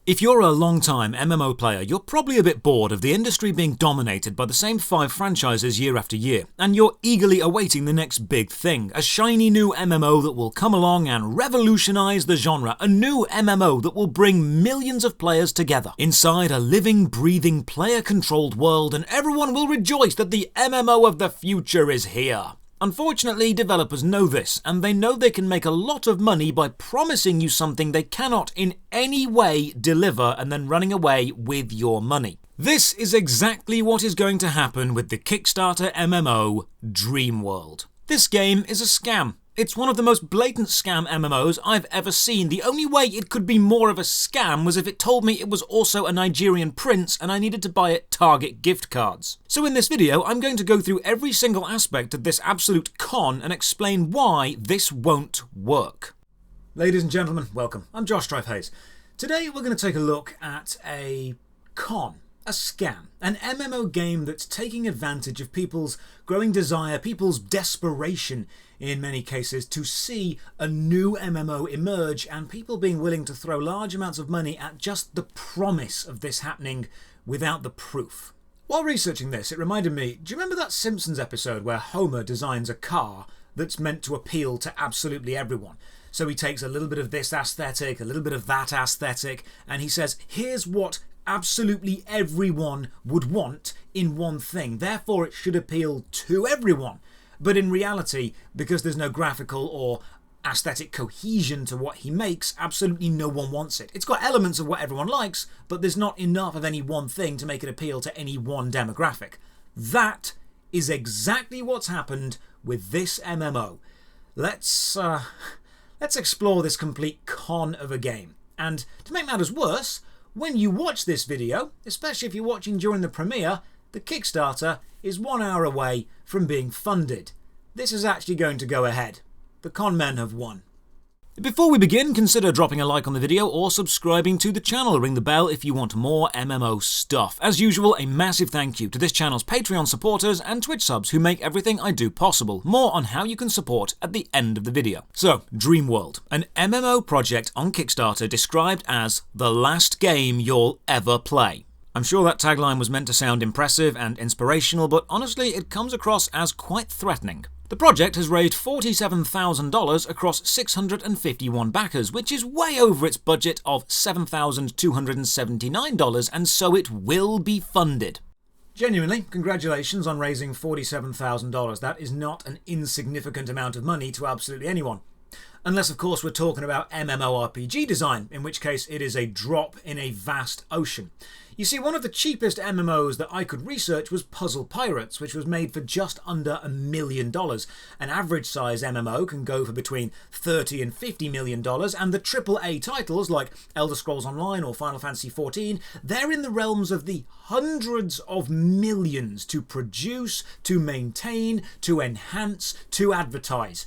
If you're a long-time MMO player, you're probably a bit bored of the industry being dominated by the same 5 franchises year after year, and you're eagerly awaiting the next big thing, a shiny new MMO that will come along and revolutionize the genre, a new MMO that will bring millions of players together inside a living, breathing, player-controlled world, and everyone will rejoice that the MMO of the future is here. Unfortunately, developers know this, and they know they can make a lot of money by promising you something they cannot in any way deliver and then running away with your money. This is exactly what is going to happen with the Kickstarter MMO Dreamworld. This game is a scam. It's one of the most blatant scam MMOs I've ever seen. The only way it could be more of a scam was if it told me it was also a Nigerian prince and I needed to buy it Target gift cards. So in this video, I'm going to go through every single aspect of this absolute con and explain why this won't work. Ladies and gentlemen, welcome. I'm Josh Hayes. Today we're going to take a look at a con. A scam. An MMO game that's taking advantage of people's growing desire, people's desperation in many cases to see a new MMO emerge, and people being willing to throw large amounts of money at just the promise of this happening without the proof. While researching this, it reminded me, do you remember that Simpsons episode where Homer designs a car that's meant to appeal to absolutely everyone? So he takes a little bit of this aesthetic, a little bit of that aesthetic, and he says, here's what absolutely everyone would want in one thing. Therefore, it should appeal to everyone. But in reality, because there's no graphical or aesthetic cohesion to what he makes, absolutely no one wants it. It's got elements of what everyone likes, but there's not enough of any one thing to make it appeal to any one demographic. That is exactly what's happened with this MMO. Let's explore this complete con of a game. And to make matters worse, when you watch this video, especially if you're watching during the premiere, the Kickstarter is 1 hour away from being funded. This is actually going to go ahead. The con men have won. Before we begin, consider dropping a like on the video or subscribing to the channel. Ring the bell if you want more MMO stuff. As usual, a massive thank you to this channel's Patreon supporters and Twitch subs who make everything I do possible. More on how you can support at the end of the video. So, Dreamworld, an MMO project on Kickstarter described as the last game you'll ever play. I'm sure that tagline was meant to sound impressive and inspirational, but honestly it comes across as quite threatening. The project has raised $47,000 across 651 backers, which is way over its budget of $7,279, and so it will be funded. Genuinely, congratulations on raising $47,000. That is not an insignificant amount of money to absolutely anyone. Unless, of course, we're talking about MMORPG design, in which case it is a drop in a vast ocean. You see, one of the cheapest MMOs that I could research was Puzzle Pirates, which was made for just under $1 million. An average size MMO can go for between $30 and $50 million, and the AAA titles like Elder Scrolls Online or Final Fantasy XIV, they're in the realms of the hundreds of millions to produce, to maintain, to enhance, to advertise.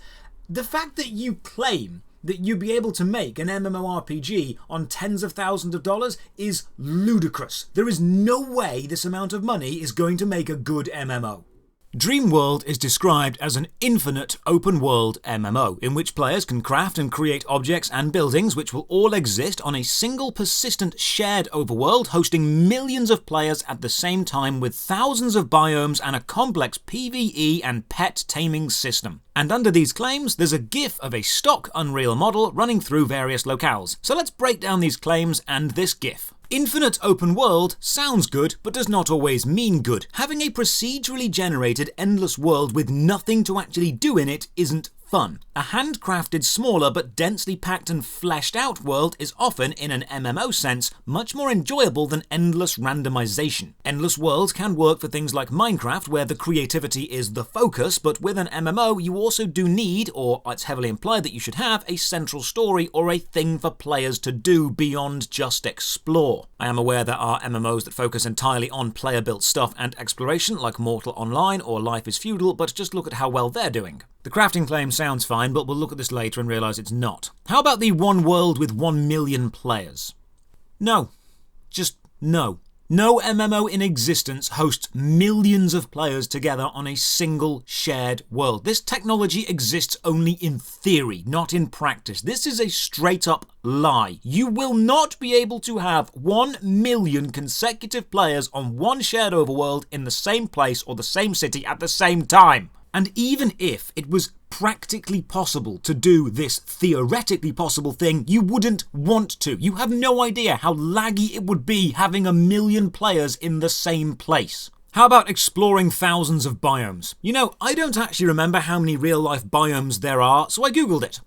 The fact that you claim that you'd be able to make an MMORPG on tens of thousands of dollars is ludicrous. There is no way this amount of money is going to make a good MMO. Dreamworld is described as an infinite open-world MMO, in which players can craft and create objects and buildings which will all exist on a single persistent shared overworld, hosting millions of players at the same time with thousands of biomes and a complex PvE and pet taming system. And under these claims, there's a GIF of a stock Unreal model running through various locales. So let's break down these claims and this GIF. Infinite open world sounds good, but does not always mean good. Having a procedurally generated endless world with nothing to actually do in it isn't fun. A handcrafted, smaller but densely packed and fleshed out world is often, in an MMO sense, much more enjoyable than endless randomization. Endless worlds can work for things like Minecraft, where the creativity is the focus, but with an MMO you also do need, or it's heavily implied that you should have, a central story or a thing for players to do beyond just explore. I am aware there are MMOs that focus entirely on player-built stuff and exploration, like Mortal Online or Life is Feudal, but just look at how well they're doing. The crafting claim sounds fine, but we'll look at this later and realise it's not. How about the one world with 1 million players? No. Just no. No MMO in existence hosts millions of players together on a single shared world. This technology exists only in theory, not in practice. This is a straight-up lie. You will not be able to have 1 million consecutive players on one shared overworld in the same place or the same city at the same time. And even if it was practically possible to do this theoretically possible thing, you wouldn't want to. You have no idea how laggy it would be having 1 million players in the same place. How about exploring thousands of biomes? You know, I don't actually remember how many real-life biomes there are, so I googled it.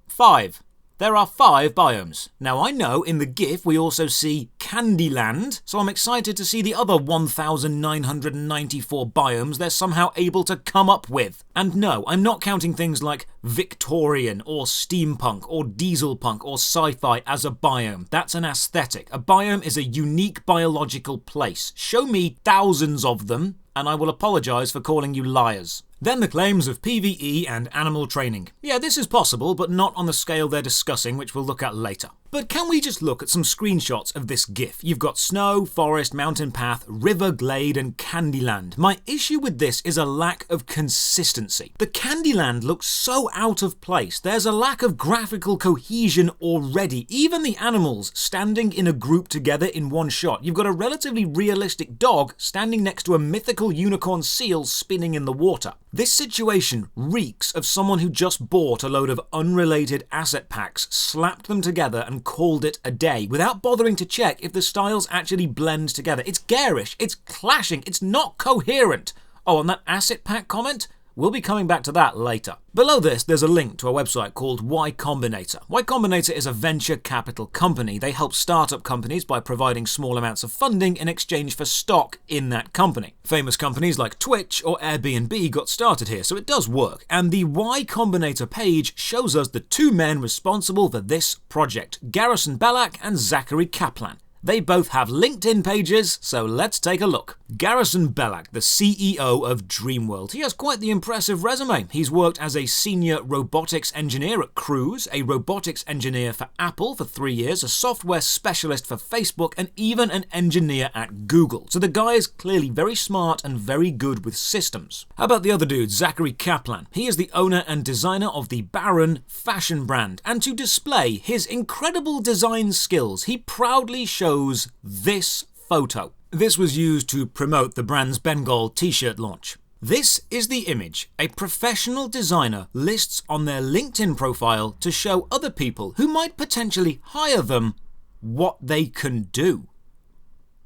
5. There are 5 biomes. Now I know in the GIF we also see Candyland, so I'm excited to see the other 1,994 biomes they're somehow able to come up with. And no, I'm not counting things like Victorian or steampunk or dieselpunk or sci-fi as a biome. That's an aesthetic. A biome is a unique biological place. Show me thousands of them, and I will apologise for calling you liars. Then the claims of PvE and animal training. Yeah, this is possible, but not on the scale they're discussing, which we'll look at later. But can we just look at some screenshots of this GIF? You've got snow, forest, mountain path, river, glade, and Candyland. My issue with this is a lack of consistency. The Candyland looks so out of place. There's a lack of graphical cohesion already. Even the animals standing in a group together in one shot. You've got a relatively realistic dog standing next to a mythical unicorn seal spinning in the water. This situation reeks of someone who just bought a load of unrelated asset packs, slapped them together and called it a day without bothering to check if the styles actually blend together. It's garish, it's clashing, it's not coherent. Oh, and that asset pack comment? We'll be coming back to that later. Below this, there's a link to a website called Y Combinator. Y Combinator is a venture capital company. They help startup companies by providing small amounts of funding in exchange for stock in that company. Famous companies like Twitch or Airbnb got started here, so it does work. And the Y Combinator page shows us the 2 men responsible for this project, Garrison Belak and Zachary Kaplan. They both have LinkedIn pages, so let's take a look. Garrison Belak, the CEO of Dreamworld. He has quite the impressive resume. He's worked as a senior robotics engineer at Cruise, a robotics engineer for Apple for 3 years, a software specialist for Facebook, and even an engineer at Google. So the guy is clearly very smart and very good with systems. How about the other dude, Zachary Kaplan? He is the owner and designer of the Baron fashion brand, and to display his incredible design skills, he proudly shows this photo. This was used to promote the brand's Bengal t-shirt launch. This is the image a professional designer lists on their LinkedIn profile to show other people who might potentially hire them what they can do.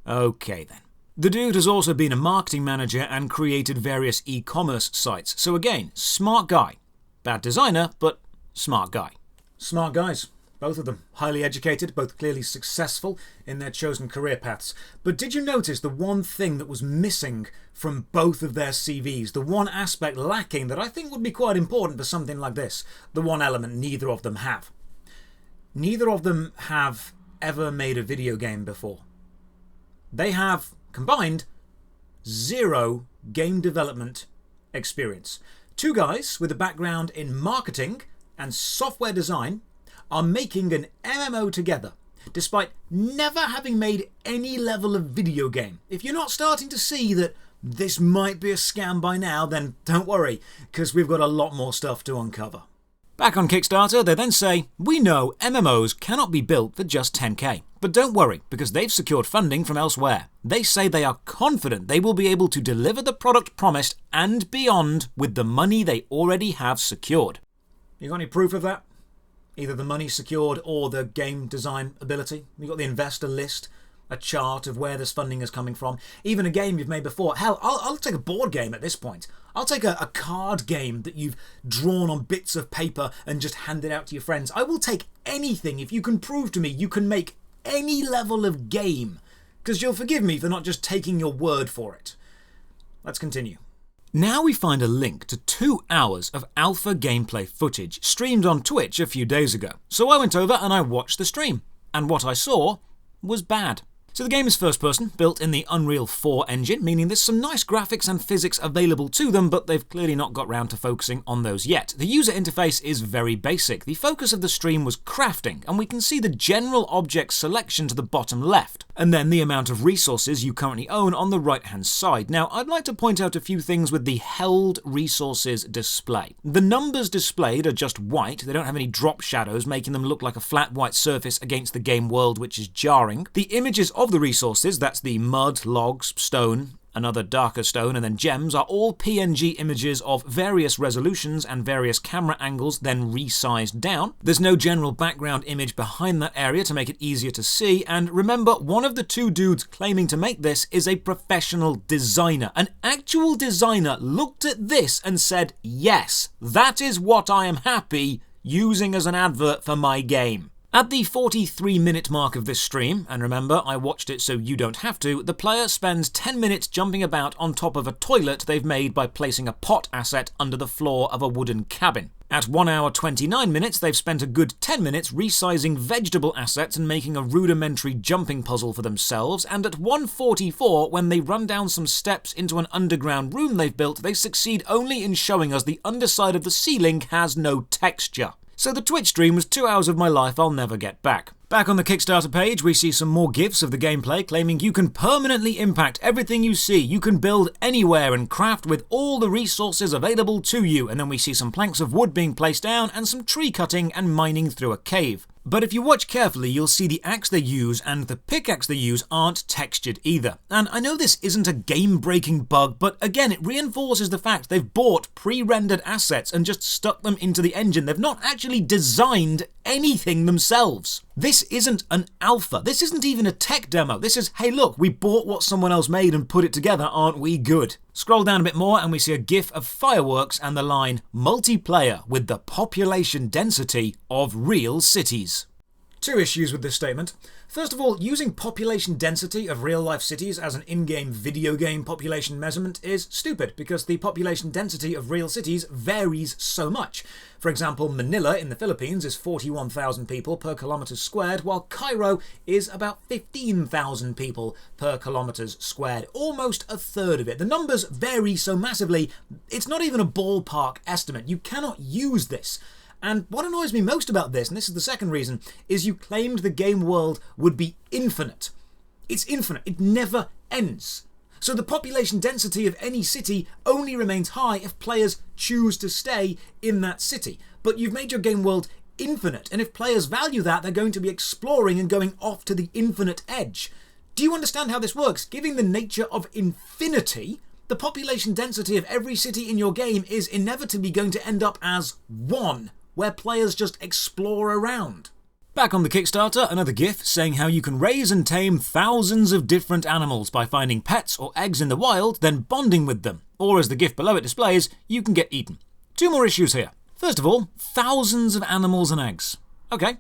Okay then. The dude has also been a marketing manager and created various e-commerce sites. So again, smart guy. Bad designer, but smart guy. Smart guys. Both of them. Highly educated, both clearly successful in their chosen career paths. But did you notice the one thing that was missing from both of their CVs? The one aspect lacking that I think would be quite important for something like this? The one element neither of them have. Neither of them have ever made a video game before. They have, combined, 0 game development experience. 2 guys with a background in marketing and software design are making an MMO together, despite never having made any level of video game. If you're not starting to see that this might be a scam by now, then don't worry, because we've got a lot more stuff to uncover. Back on Kickstarter, they then say, we know MMOs cannot be built for just 10k. But don't worry, because they've secured funding from elsewhere. They say they are confident they will be able to deliver the product promised and beyond with the money they already have secured. You got any proof of that? Either the money secured or the game design ability. You've got the investor list, a chart of where this funding is coming from. Even a game you've made before. Hell, I'll take a board game at this point. I'll take a card game that you've drawn on bits of paper and just handed out to your friends. I will take anything if you can prove to me you can make any level of game. Because you'll forgive me for not just taking your word for it. Let's continue. Now we find a link to 2 hours of alpha gameplay footage streamed on Twitch a few days ago. So I went over and I watched the stream. And what I saw was bad. So the game is first person, built in the Unreal 4 engine, meaning there's some nice graphics and physics available to them, but they've clearly not got round to focusing on those yet. The user interface is very basic. The focus of the stream was crafting, and we can see the general object selection to the bottom left. and then the amount of resources you currently own on the right-hand side. Now, I'd like to point out a few things with the held resources display. The numbers displayed are just white, they don't have any drop shadows, making them look like a flat white surface against the game world, which is jarring. The images of the resources, that's the mud, logs, stone, another darker stone, and then gems, are all PNG images of various resolutions and various camera angles, then resized down. There's no general background image behind that area to make it easier to see, and remember, one of the two dudes claiming to make this is a professional designer. An actual designer looked at this and said, yes, that is what I am happy using as an advert for my game. At the 43-minute mark of this stream, and remember, I watched it so you don't have to, the player spends 10 minutes jumping about on top of a toilet they've made by placing a pot asset under the floor of a wooden cabin. At 1 hour 29 minutes, they've spent a good 10 minutes resizing vegetable assets and making a rudimentary jumping puzzle for themselves, and at 1:44, when they run down some steps into an underground room they've built, they succeed only in showing us the underside of the ceiling has no texture. So the Twitch stream was 2 hours of my life I'll never get back. Back on the Kickstarter page, we see some more GIFs of the gameplay claiming you can permanently impact everything you see, you can build anywhere and craft with all the resources available to you, and then we see some planks of wood being placed down and some tree cutting and mining through a cave. But if you watch carefully, you'll see the axe they use and the pickaxe they use aren't textured either. And I know this isn't a game-breaking bug, but again, it reinforces the fact they've bought pre-rendered assets and just stuck them into the engine. They've not actually designed anything themselves. This isn't an alpha. This isn't even a tech demo. This is, hey look, we bought what someone else made and put it together, aren't we good? Scroll down a bit more and we see a GIF of fireworks and the line, multiplayer with the population density of real cities. Two issues with this statement. First of all, using population density of real-life cities as an in-game video game population measurement is stupid, because the population density of real cities varies so much. For example, Manila in the Philippines is 41,000 people per kilometre squared, while Cairo is about 15,000 people per kilometres squared, almost a third of it. The numbers vary so massively, it's not even a ballpark estimate. You cannot use this. And what annoys me most about this, and this is the second reason, is you claimed the game world would be infinite. It's infinite. It never ends. So the population density of any city only remains high if players choose to stay in that city. But you've made your game world infinite, and if players value that, they're going to be exploring and going off to the infinite edge. Do you understand how this works? Given the nature of infinity, the population density of every city in your game is inevitably going to end up as 1. Where players just explore around. Back on the Kickstarter, another GIF saying how you can raise and tame thousands of different animals by finding pets or eggs in the wild, then bonding with them. Or as the GIF below it displays, you can get eaten. Two more issues here. First of all, thousands of animals and eggs. Okay.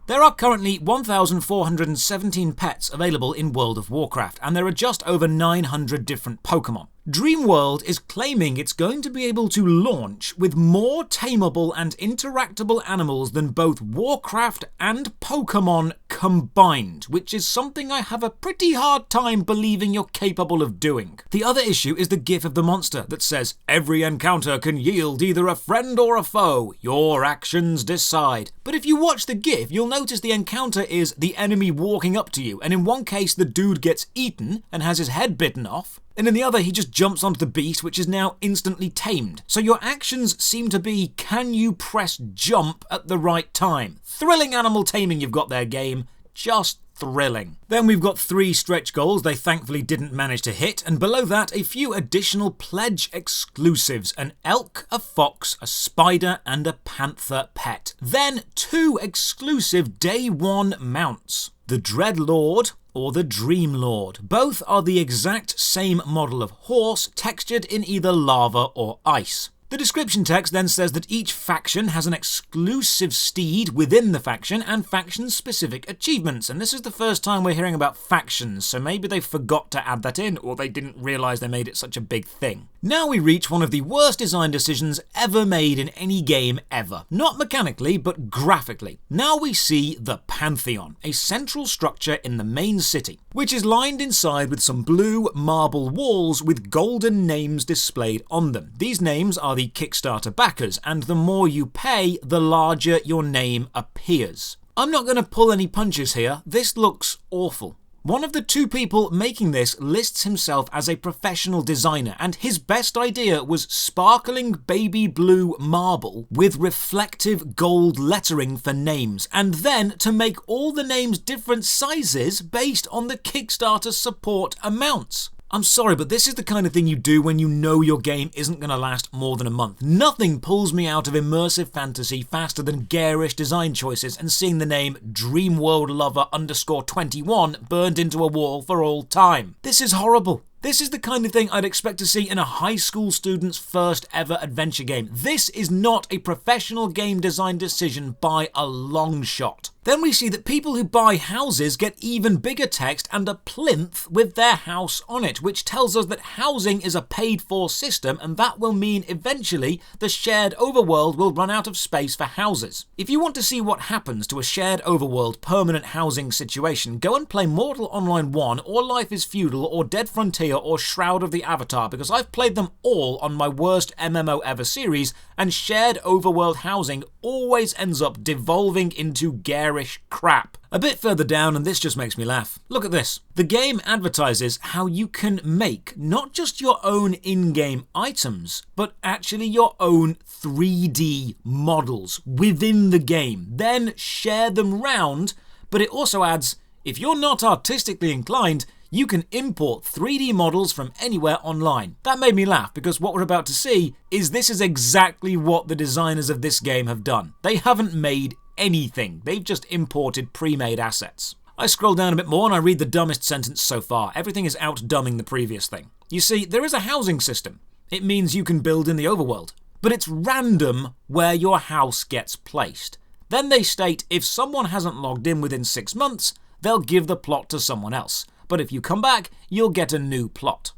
There are currently 1,417 pets available in World of Warcraft, and there are just over 900 different Pokemon. Dreamworld is claiming it's going to be able to launch with more tameable and interactable animals than both Warcraft and Pokemon combined, which is something I have a pretty hard time believing you're capable of doing. The other issue is the GIF of the monster that says, every encounter can yield either a friend or a foe. Your actions decide. But if you watch the GIF, you'll notice the encounter is the enemy walking up to you, and in one case the dude gets eaten and has his head bitten off, and in the other he just jumps onto the beast, which is now instantly tamed. So your actions seem to be, can you press jump at the right time? Thrilling animal taming you've got there, game. Just thrilling. Then we've got 3 stretch goals they thankfully didn't manage to hit, and below that a few additional pledge exclusives, an elk, a fox, a spider and a panther pet. Then 2 exclusive day 1 mounts, the Dreadlord or the Dreamlord. Both are the exact same model of horse, textured in either lava or ice. The description text then says that each faction has an exclusive steed within the faction and faction-specific achievements, and this is the first time we're hearing about factions, so maybe they forgot to add that in, or they didn't realise they made it such a big thing. Now we reach one of the worst design decisions ever made in any game ever. Not mechanically, but graphically. Now we see the Pantheon, a central structure in the main city, which is lined inside with some blue marble walls with golden names displayed on them. These names are the Kickstarter backers, and the more you pay, the larger your name appears. I'm not going to pull any punches here. This looks awful. One of the two people making this lists himself as a professional designer, and his best idea was sparkling baby blue marble with reflective gold lettering for names, and then to make all the names different sizes based on the Kickstarter support amounts. I'm sorry, but this is the kind of thing you do when you know your game isn't going to last more than a month. Nothing pulls me out of immersive fantasy faster than garish design choices and seeing the name Dreamworld Lover _21 burned into a wall for all time. This is horrible. This is the kind of thing I'd expect to see in a high school student's first ever adventure game. This is not a professional game design decision by a long shot. Then we see that people who buy houses get even bigger text and a plinth with their house on it, which tells us that housing is a paid-for system, and that will mean eventually the shared overworld will run out of space for houses. If you want to see what happens to a shared overworld permanent housing situation, go and play Mortal Online 1 or Life is Feudal or Dead Frontier or Shroud of the Avatar, because I've played them all on my worst MMO ever series, and shared overworld housing always ends up devolving into garish crap. A bit further down, and this just makes me laugh. Look at this. The game advertises how you can make not just your own in-game items, but actually your own 3D models within the game, then share them round, but it also adds, if you're not artistically inclined, you can import 3D models from anywhere online. That made me laugh, because what we're about to see is this is exactly what the designers of this game have done. They haven't made anything. They've just imported pre-made assets. I scroll down a bit more and I read the dumbest sentence so far. Everything is outdumbing the previous thing. You see, there is a housing system. It means you can build in the overworld. But it's random where your house gets placed. Then they state if someone hasn't logged in within 6 months, they'll give the plot to someone else. But if you come back, you'll get a new plot.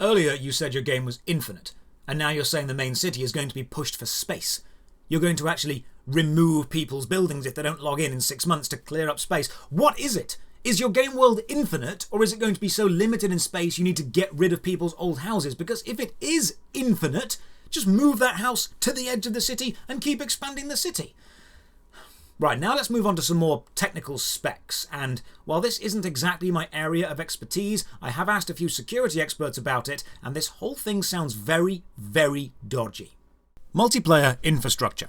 Earlier you said your game was infinite, and now you're saying the main city is going to be pushed for space. You're going to actually remove people's buildings if they don't log in 6 months to clear up space. What is it? Is your game world infinite, or is it going to be so limited in space you need to get rid of people's old houses? Because if it is infinite, just move that house to the edge of the city and keep expanding the city. Right, now let's move on to some more technical specs, and while this isn't exactly my area of expertise, I have asked a few security experts about it, and this whole thing sounds very, very dodgy. Multiplayer infrastructure.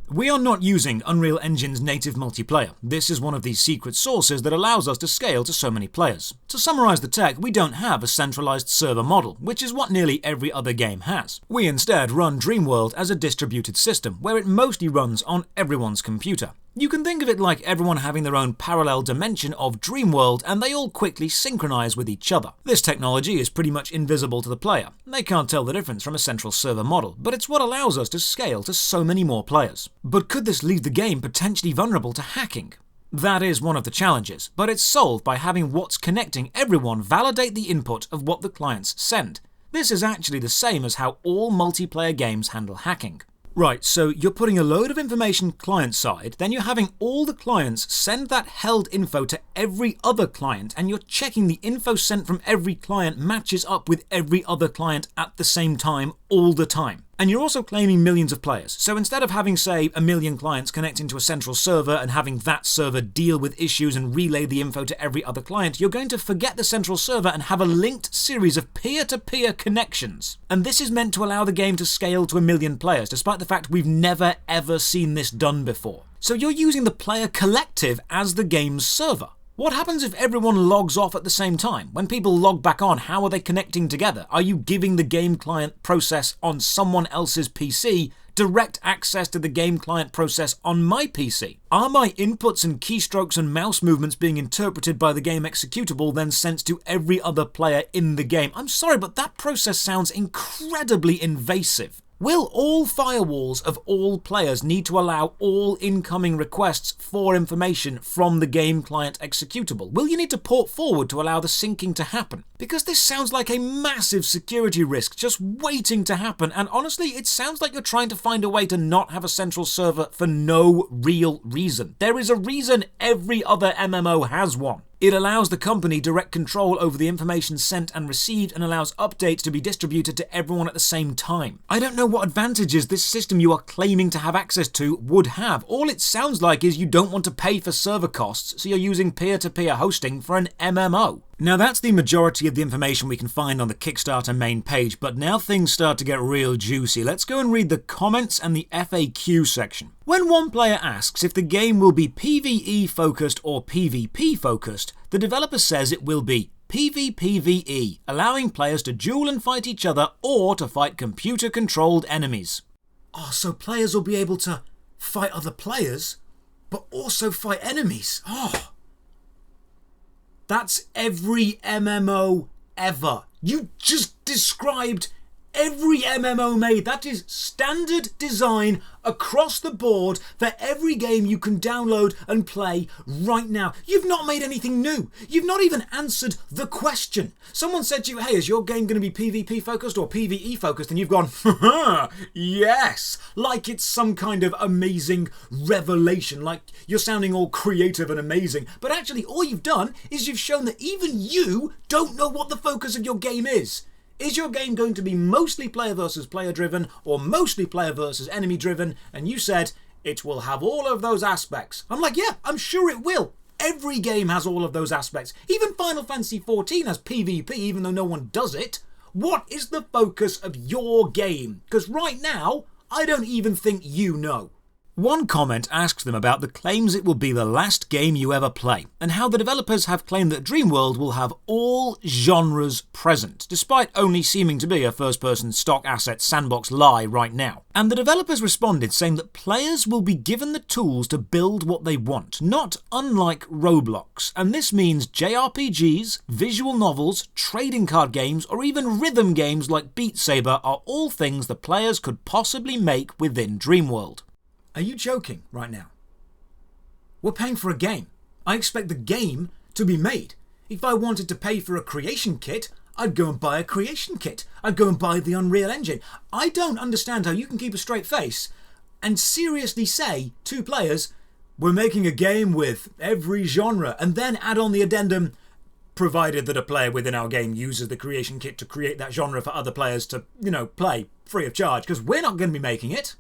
We are not using Unreal Engine's native multiplayer. This is one of these secret sources that allows us to scale to so many players. To summarize the tech, we don't have a centralized server model, which is what nearly every other game has. We instead run Dreamworld as a distributed system, where it mostly runs on everyone's computer. You can think of it like everyone having their own parallel dimension of Dreamworld, and they all quickly synchronize with each other. This technology is pretty much invisible to the player. They can't tell the difference from a central server model, but it's what allows us to scale to so many more players. But could this leave the game potentially vulnerable to hacking? That is one of the challenges, but it's solved by having what's connecting everyone validate the input of what the clients send. This is actually the same as how all multiplayer games handle hacking. Right, so you're putting a load of information client-side, then you're having all the clients send that held info to every other client, and you're checking the info sent from every client matches up with every other client at the same time, all the time. And you're also claiming millions of players. So instead of having, say, 1 million clients connecting to a central server and having that server deal with issues and relay the info to every other client, you're going to forget the central server and have a linked series of peer-to-peer connections. And this is meant to allow the game to scale to 1 million players, despite the fact we've never ever seen this done before. So you're using the player collective as the game's server. What happens if everyone logs off at the same time? When people log back on, how are they connecting together? Are you giving the game client process on someone else's PC direct access to the game client process on my PC? Are my inputs and keystrokes and mouse movements being interpreted by the game executable then sent to every other player in the game? I'm sorry, but that process sounds incredibly invasive. Will all firewalls of all players need to allow all incoming requests for information from the game client executable? Will you need to port forward to allow the syncing to happen? Because this sounds like a massive security risk just waiting to happen, and honestly, it sounds like you're trying to find a way to not have a central server for no real reason. There is a reason every other MMO has one. It allows the company direct control over the information sent and received and allows updates to be distributed to everyone at the same time. I don't know what advantages this system you are claiming to have access to would have. All it sounds like is you don't want to pay for server costs, so you're using peer-to-peer hosting for an MMO. Now that's the majority of the information we can find on the Kickstarter main page, but now things start to get real juicy. Let's go and read the comments and the FAQ section. When one player asks if the game will be PvE focused or PvP focused, the developer says it will be PvPvE, allowing players to duel and fight each other or to fight computer-controlled enemies. Oh, so players will be able to fight other players, but also fight enemies. Oh. That's every MMO ever. You just described every MMO made. That is standard design across the board for every game you can download and play right now. You've not made anything new. You've not even answered the question. Someone said to you, hey, is your game going to be PvP focused or PvE focused? And you've gone, yes, like it's some kind of amazing revelation, like you're sounding all creative and amazing. But actually all you've done is you've shown that even you don't know what the focus of your game is. Is your game going to be mostly player versus player driven or mostly player versus enemy driven? And you said it will have all of those aspects. I'm like, yeah, I'm sure it will. Every game has all of those aspects. Even Final Fantasy XIV has PvP, even though no one does it. What is the focus of your game? Because right now, I don't even think you know. One comment asks them about the claims it will be the last game you ever play, and how the developers have claimed that Dreamworld will have all genres present, despite only seeming to be a first-person stock asset sandbox lie right now. And the developers responded saying that players will be given the tools to build what they want, not unlike Roblox, and this means JRPGs, visual novels, trading card games, or even rhythm games like Beat Saber are all things the players could possibly make within Dreamworld. Are you joking right now? We're paying for a game. I expect the game to be made. If I wanted to pay for a creation kit, I'd go and buy a creation kit. I'd go and buy the Unreal Engine. I don't understand how you can keep a straight face and seriously say to players, we're making a game with every genre, and then add on the addendum, provided that a player within our game uses the creation kit to create that genre for other players to, play free of charge, because we're not going to be making it.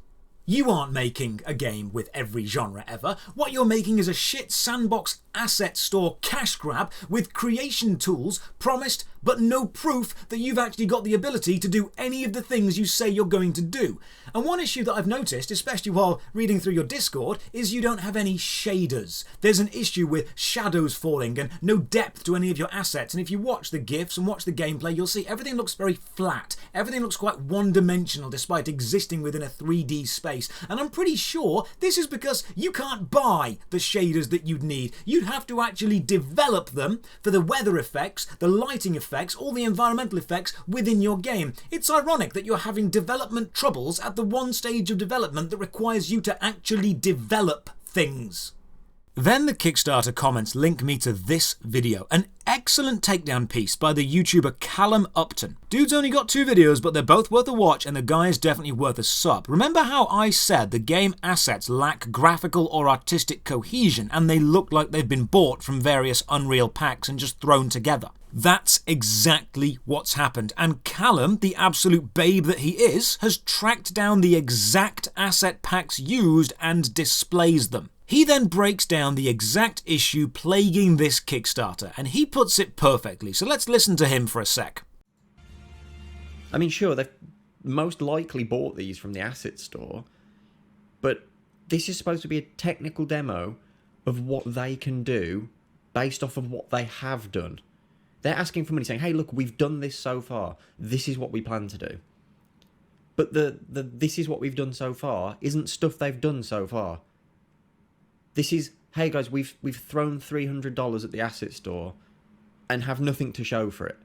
You aren't making a game with every genre ever. What you're making is a shit sandbox asset store cash grab with creation tools promised but no proof that you've actually got the ability to do any of the things you say you're going to do. And one issue that I've noticed, especially while reading through your Discord, is you don't have any shaders. There's an issue with shadows falling and no depth to any of your assets, and if you watch the GIFs and watch the gameplay, you'll see everything looks very flat. Everything looks quite one-dimensional despite existing within a 3D space. And I'm pretty sure this is because you can't buy the shaders that you'd need. You'd have to actually develop them for the weather effects, the lighting effects, all the environmental effects within your game. It's ironic that you're having development troubles at the one stage of development that requires you to actually develop things. Then the Kickstarter comments link me to this video, an excellent takedown piece by the YouTuber Callum Upton. Dude's only got 2 videos, but they're both worth a watch and the guy is definitely worth a sub. Remember how I said the game assets lack graphical or artistic cohesion and they look like they've been bought from various Unreal packs and just thrown together? That's exactly what's happened, and Callum, the absolute babe that he is, has tracked down the exact asset packs used and displays them. He then breaks down the exact issue plaguing this Kickstarter, and he puts it perfectly, so let's listen to him for a sec. I mean, sure, they've most likely bought these from the asset store, but this is supposed to be a technical demo of what they can do based off of what they have done. They're asking for money, saying, hey, look, we've done this so far. This is what we plan to do. But the this is what we've done so far isn't stuff they've done so far. This is, hey guys, we've thrown $300 at the asset store and have nothing to show for it.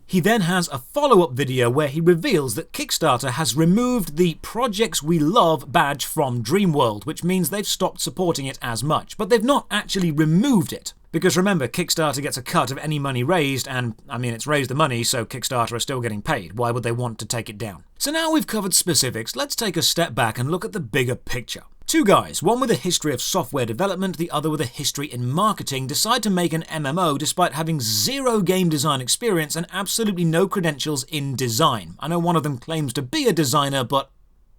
He then has a follow-up video where he reveals that Kickstarter has removed the Projects We Love badge from Dreamworld, which means they've stopped supporting it as much, but they've not actually removed it. Because remember, Kickstarter gets a cut of any money raised, and, it's raised the money, so Kickstarter are still getting paid. Why would they want to take it down? So now we've covered specifics, let's take a step back and look at the bigger picture. Two guys, one with a history of software development, the other with a history in marketing, decide to make an MMO despite having zero game design experience and absolutely no credentials in design. I know one of them claims to be a designer, but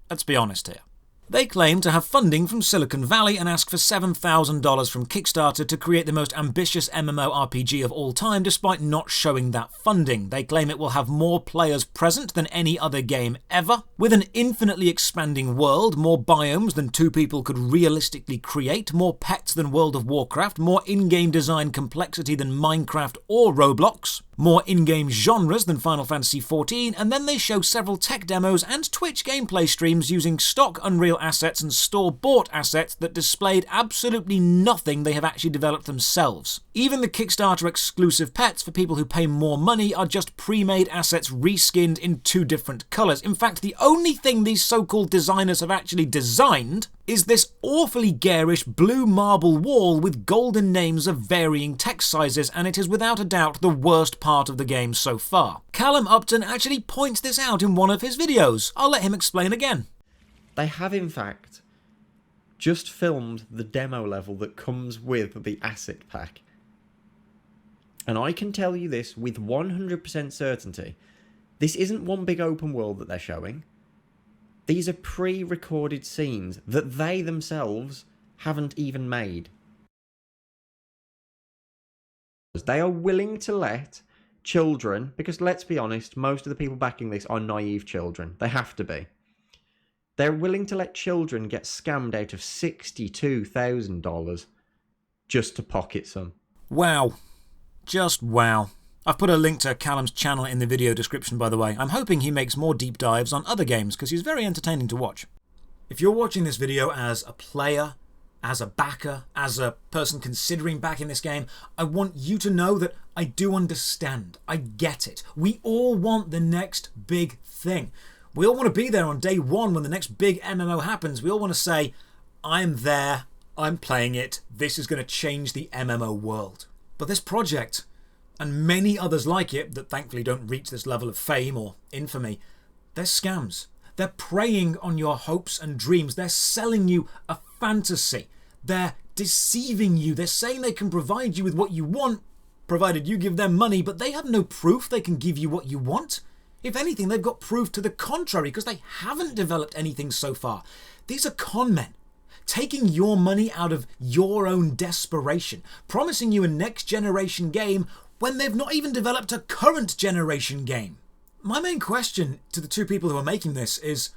let's be honest here. They claim to have funding from Silicon Valley and ask for $7,000 from Kickstarter to create the most ambitious MMORPG of all time despite not showing that funding. They claim it will have more players present than any other game ever, with an infinitely expanding world, more biomes than two people could realistically create, more pets than World of Warcraft, more in-game design complexity than Minecraft or Roblox, more in-game genres than Final Fantasy XIV, and then they show several tech demos and Twitch gameplay streams using stock Unreal assets and store-bought assets that displayed absolutely nothing they have actually developed themselves. Even the Kickstarter exclusive pets for people who pay more money are just pre-made assets reskinned in two different colours. In fact, the only thing these so-called designers have actually designed is this awfully garish blue marble wall with golden names of varying text sizes, and it is without a doubt the worst part of the game so far. Callum Upton actually points this out in one of his videos. I'll let him explain again. They have, in fact, just filmed the demo level that comes with the asset pack. And I can tell you this with 100% certainty. This isn't one big open world that they're showing. These are pre-recorded scenes that they themselves haven't even made. They are willing to let children, because let's be honest, most of the people backing this are naive children. They have to be. They're willing to let children get scammed out of $62,000 just to pocket some. Wow. Just wow. I've put a link to Callum's channel in the video description, by the way. I'm hoping he makes more deep dives on other games, because he's very entertaining to watch. If you're watching this video as a player, as a backer, as a person considering backing this game, I want you to know that I do understand. I get it. We all want the next big thing. We all want to be there on day one when the next big MMO happens. We all want to say, I'm there, I'm playing it, this is going to change the MMO world. But this project, and many others like it that thankfully don't reach this level of fame or infamy, they're scams. They're preying on your hopes and dreams. They're selling you a fantasy. They're deceiving you. They're saying they can provide you with what you want, provided you give them money, but they have no proof they can give you what you want. If anything, they've got proof to the contrary because they haven't developed anything so far. These are con men, taking your money out of your own desperation, promising you a next generation game when they've not even developed a current generation game. My main question to the two people who are making this is,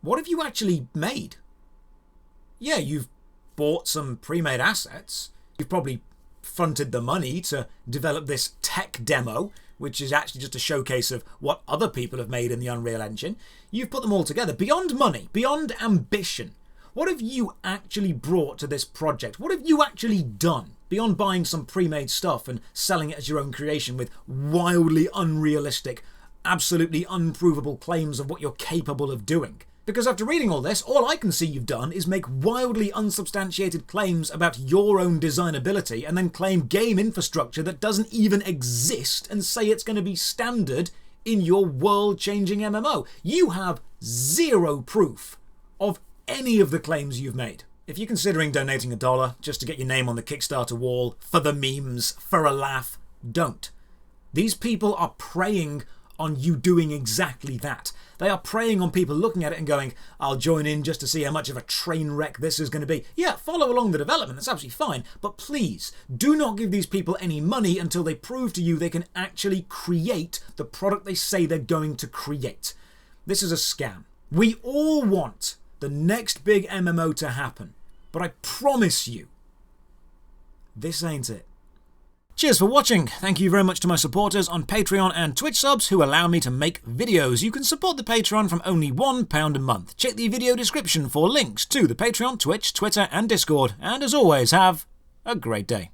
what have you actually made? Yeah, you've bought some pre-made assets. You've probably fronted the money to develop this tech demo, which is actually just a showcase of what other people have made in the Unreal Engine. You've put them all together. Beyond money, beyond ambition, what have you actually brought to this project? What have you actually done? Beyond buying some pre-made stuff and selling it as your own creation with wildly unrealistic, absolutely unprovable claims of what you're capable of doing. Because after reading all this, all I can see you've done is make wildly unsubstantiated claims about your own designability and then claim game infrastructure that doesn't even exist and say it's going to be standard in your world-changing MMO. You have zero proof of any of the claims you've made. If you're considering donating $1 just to get your name on the Kickstarter wall, for the memes, for a laugh, don't. These people are preying on you doing exactly that. They are preying on people looking at it and going, I'll join in just to see how much of a train wreck this is going to be. Yeah, follow along the development, that's absolutely fine, but please, do not give these people any money until they prove to you they can actually create the product they say they're going to create. This is a scam. We all want the next big MMO to happen, but I promise you, this ain't it. Cheers for watching. Thank you very much to my supporters on Patreon and Twitch subs who allow me to make videos. You can support the Patreon from only £1 a month. Check the video description for links to the Patreon, Twitch, Twitter and Discord. And as always, have a great day.